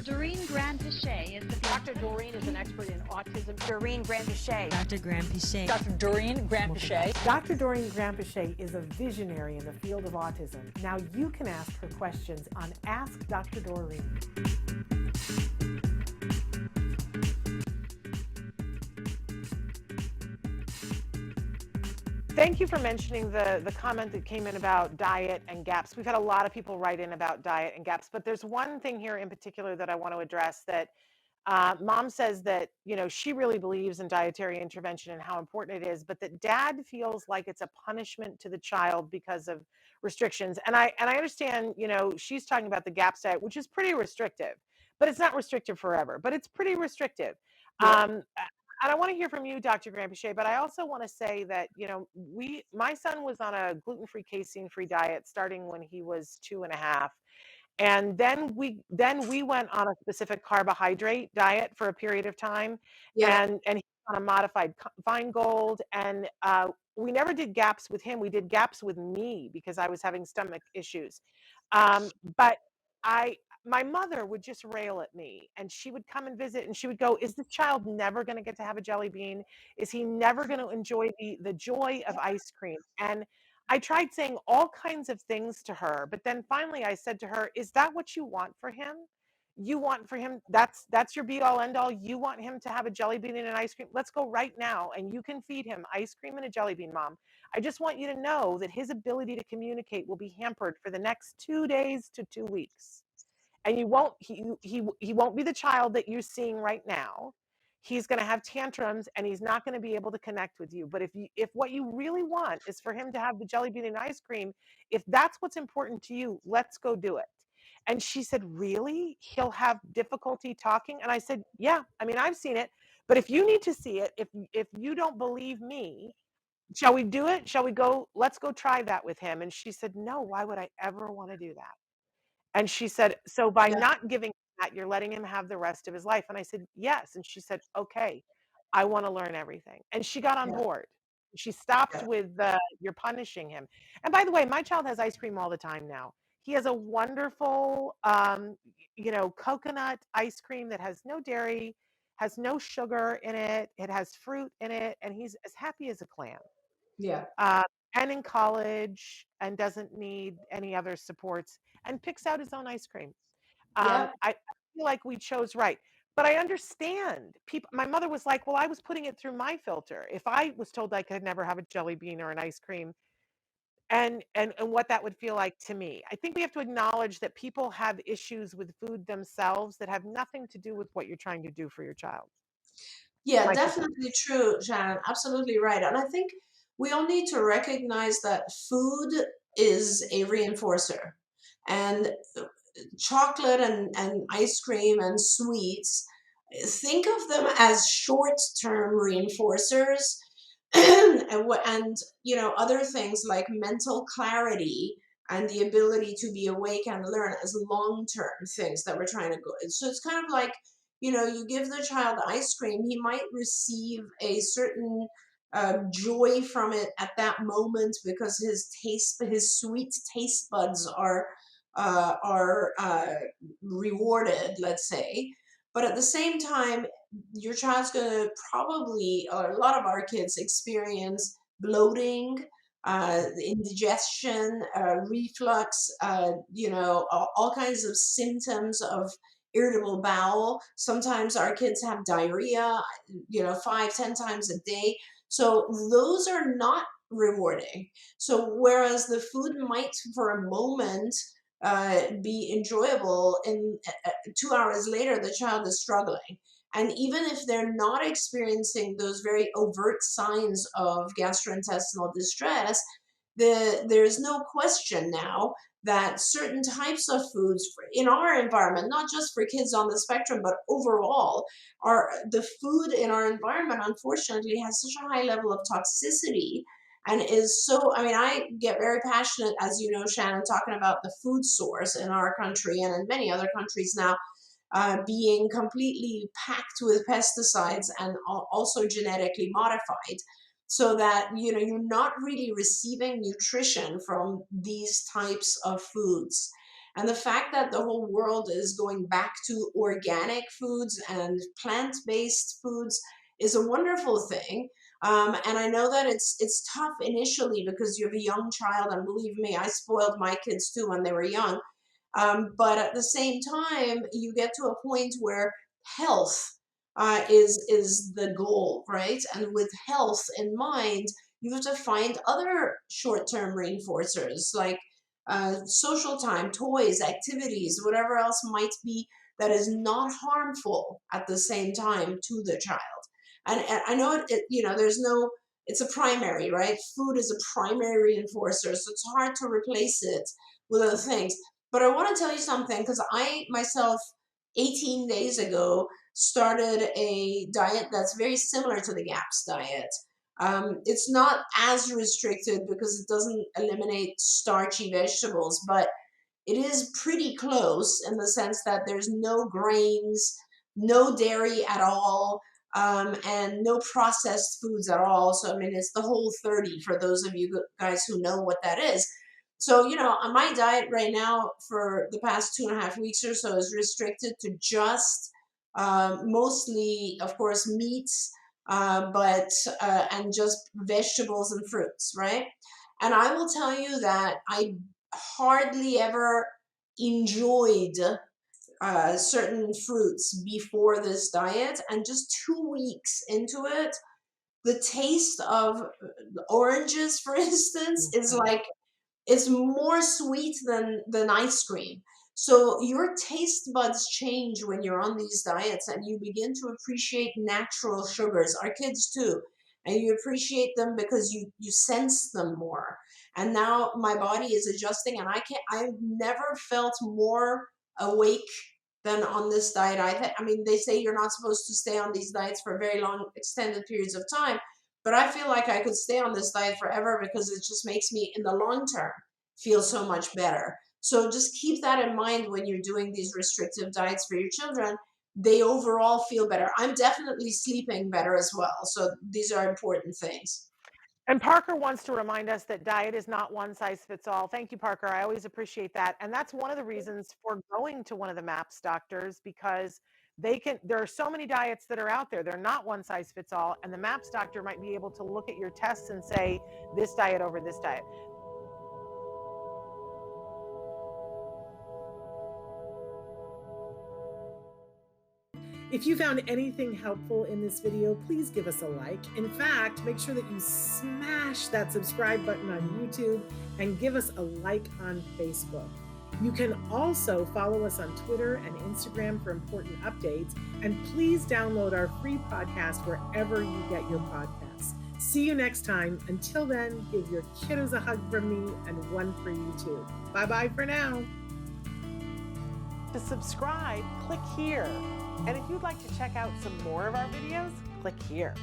Doreen Grand-Pichet is the Dr. Doreen is an expert in autism. Doreen Grand-Pichet. Dr. Grand-Pichet. Dr. Doreen Grand-Pichet. Dr. Doreen Grand-Pichet is a visionary in the field of autism. Now you can ask her questions on Ask Dr. Doreen. Thank you for mentioning the comment that came in about diet and gaps. We've had a lot of people write in about diet and gaps, but there's one thing here in particular that I want to address that mom says that, you know, she really believes in dietary intervention and how important it is, but that dad feels like it's a punishment to the child because of restrictions. And I understand, you know, she's talking about the GAPS diet, which is pretty restrictive, but it's not restrictive forever, but it's pretty restrictive. Yeah. And I want to hear from you, Dr. Grand-Pichet, but I also want to say that, you know, my son was on a gluten-free, casein-free diet starting when he was 2.5. And then we went on a specific carbohydrate diet for a period of time, Yeah. and he's on a modified Feingold. And we never did GAPS with him. We did GAPS with me because I was having stomach issues. But my mother would just rail at me, and she would come and visit, and she would go, "Is this child never going to get to have a jelly bean? Is he never going to enjoy the joy of ice cream?" And I tried saying all kinds of things to her, but then finally I said to her, "Is that what you want for him? You want for him, that's your be all end all. You want him to have a jelly bean and an ice cream? Let's go right now and you can feed him ice cream and a jelly bean, Mom. I just want you to know that his ability to communicate will be hampered for the next 2 days to 2 weeks. And he won't be the child that you're seeing right now. He's going to have tantrums and he's not going to be able to connect with you. But if what you really want is for him to have the jelly bean and ice cream, if that's what's important to you, let's go do it." And she said, "Really? He'll have difficulty talking?" And I said, "Yeah, I mean, I've seen it, but if you need to see it, if you don't believe me, shall we do it? Shall we go? Let's go try that with him." And she said, "No, why would I ever want to do that?" And she said, "So by Yeah. not giving that, you're letting him have the rest of his life." And I said, "Yes." And she said, "Okay, I want to learn everything." And she got on Yeah. board. She stopped Yeah. with the, "You're punishing him." And by the way, my child has ice cream all the time now. He has a wonderful, you know, coconut ice cream that has no dairy, has no sugar in it. It has fruit in it. And he's as happy as a clam. Yeah. uh, and in college and doesn't need any other supports and picks out his own ice cream. Yeah. I feel like we chose right. But I understand people. My mother was like, "Well, I was putting it through my filter. If I was told I could never have a jelly bean or an ice cream, and what that would feel like to me." I think we have to acknowledge that people have issues with food themselves that have nothing to do with what you're trying to do for your child. Yeah, My 2 cents. definitely true, Shannon. Absolutely right. And I think we all need to recognize that food is a reinforcer. And chocolate and ice cream and sweets, think of them as short-term reinforcers. And you know, other things like mental clarity and the ability to be awake and learn as long-term things that we're trying to go. So it's kind of like, you know, you give the child ice cream, he might receive a certain joy from it at that moment because his sweet taste buds are rewarded, let's say. But at the same time, your child's going to probably, or a lot of our kids experience bloating, indigestion, reflux, you know, all kinds of symptoms of irritable bowel. Sometimes our kids have diarrhea, you know, 5, 10 times a day. So those are not rewarding. So whereas the food might for a moment be enjoyable, in 2 hours later the child is struggling. And even if they're not experiencing those very overt signs of gastrointestinal distress, there's no question now that certain types of foods in our environment, not just for kids on the spectrum, but overall, are the food in our environment, unfortunately, has such a high level of toxicity and is so, I mean, I get very passionate, as you know, Shannon, talking about the food source in our country and in many other countries now, being completely packed with pesticides and also genetically modified, so that, you know, you're not really receiving nutrition from these types of foods. And the fact that the whole world is going back to organic foods and plant-based foods is a wonderful thing. And I know that it's tough initially because you have a young child, and believe me, I spoiled my kids too when they were young. But at the same time, you get to a point where health is the goal, right? And with health in mind, you have to find other short-term reinforcers like social time, toys, activities, whatever else might be that is not harmful at the same time to the child. And I know there's no, it's a primary, right? Food is a primary reinforcer, so it's hard to replace it with other things. But I want to tell you something because I myself, 18 days ago, started a diet that's very similar to the GAPS diet. It's not as restricted because it doesn't eliminate starchy vegetables, but it is pretty close in the sense that there's no grains, no dairy at all, and no processed foods at all. So, I mean, it's the whole 30 for those of you guys who know what that is. So, on my diet right now for the past 2.5 weeks or so is restricted to just mostly, of course, meats, but and just vegetables and fruits, right? And I will tell you that I hardly ever enjoyed certain fruits before this diet, and just 2 weeks into it, the taste of oranges, for instance, is Mhm. like it's more sweet than ice cream. So your taste buds change when you're on these diets, and you begin to appreciate natural sugars. Our kids too. And you appreciate them because you sense them more. And now my body is adjusting, and I've never felt more awake than on this diet. I mean, they say you're not supposed to stay on these diets for very long extended periods of time, but I feel like I could stay on this diet forever because it just makes me, in the long term, feel so much better. So just keep that in mind when you're doing these restrictive diets for your children. They overall feel better. I'm definitely sleeping better as well. So these are important things. And Parker wants to remind us that diet is not one size fits all. Thank you, Parker. I always appreciate that. And that's one of the reasons for going to one of the MAPS doctors, because there are so many diets that are out there. They're not one size fits all. And the MAPS doctor might be able to look at your tests and say, this diet over this diet. If you found anything helpful in this video, please give us a like. In fact, make sure that you smash that subscribe button on YouTube and give us a like on Facebook. You can also follow us on Twitter and Instagram for important updates. And please download our free podcast wherever you get your podcasts. See you next time. Until then, give your kiddos a hug from me and one for you too. Bye-bye for now. To subscribe, click here. And if you'd like to check out some more of our videos, click here.